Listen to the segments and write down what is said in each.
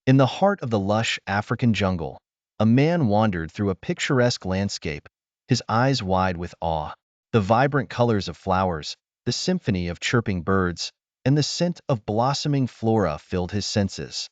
In the heart of the lush African jungle, a man wandered through a picturesque landscape, his eyes wide with awe. The vibrant colors of flowers, the symphony of chirping birds, and the scent of blossoming flora filled his senses.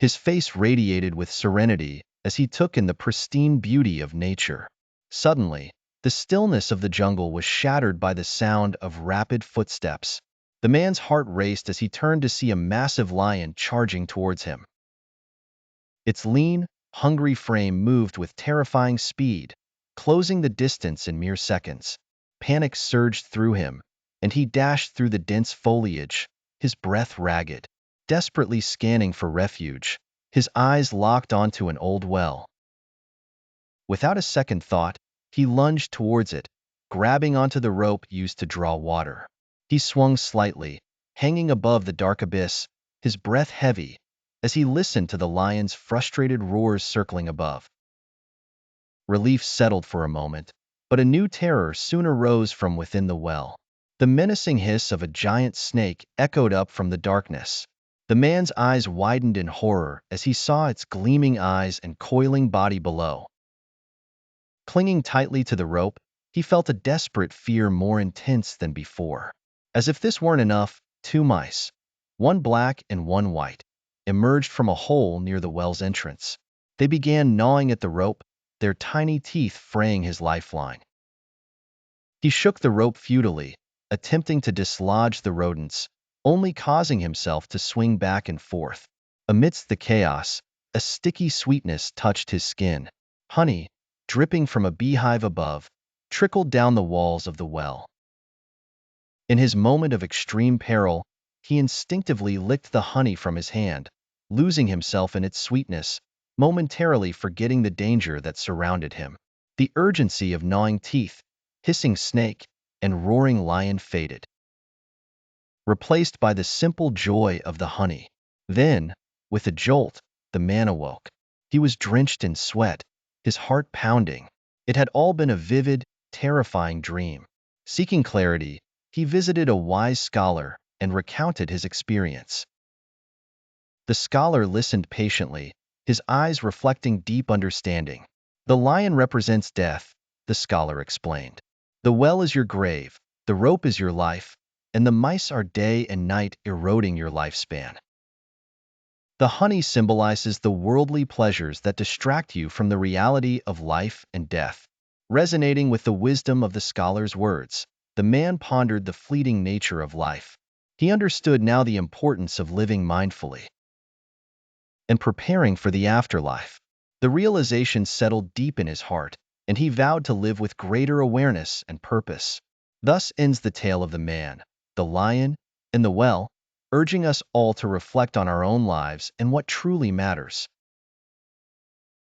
His face radiated with serenity as he took in the pristine beauty of nature. Suddenly, the stillness of the jungle was shattered by the sound of rapid footsteps. The man's heart raced as he turned to see a massive lion charging towards him. Its lean, hungry frame moved with terrifying speed, closing the distance in mere seconds. Panic surged through him, and he dashed through the dense foliage, his breath ragged. Desperately scanning for refuge, his eyes locked onto an old well. Without a second thought, he lunged towards it, grabbing onto the rope used to draw water. He swung slightly, hanging above the dark abyss, his breath heavy, as he listened to the lion's frustrated roars circling above. Relief settled for a moment, but a new terror soon arose from within the well. The menacing hiss of a giant snake echoed up from the darkness. The man's eyes widened in horror as he saw its gleaming eyes and coiling body below. Clinging tightly to the rope, he felt a desperate fear more intense than before. As if this weren't enough, two mice, one black and one white, emerged from a hole near the well's entrance. They began gnawing at the rope, their tiny teeth fraying his lifeline. He shook the rope futilely, attempting to dislodge the rodents, only causing himself to swing back and forth. Amidst the chaos, a sticky sweetness touched his skin. Honey, dripping from a beehive above, trickled down the walls of the well. In his moment of extreme peril, he instinctively licked the honey from his hand, losing himself in its sweetness, momentarily forgetting the danger that surrounded him. The urgency of gnawing teeth, hissing snake, and roaring lion faded, replaced by the simple joy of the honey. Then, with a jolt, the man awoke. He was drenched in sweat, his heart pounding. It had all been a vivid, terrifying dream. Seeking clarity, he visited a wise scholar and recounted his experience. The scholar listened patiently, his eyes reflecting deep understanding. The lion represents death, the scholar explained. The well is your grave, the rope is your life, and the mice are day and night eroding your lifespan. The honey symbolizes the worldly pleasures that distract you from the reality of life and death. Resonating with the wisdom of the scholar's words, the man pondered the fleeting nature of life. He understood now the importance of living mindfully and preparing for the afterlife. The realization settled deep in his heart, and he vowed to live with greater awareness and purpose. Thus ends the tale of the man, the lion, and the well, urging us all to reflect on our own lives and what truly matters.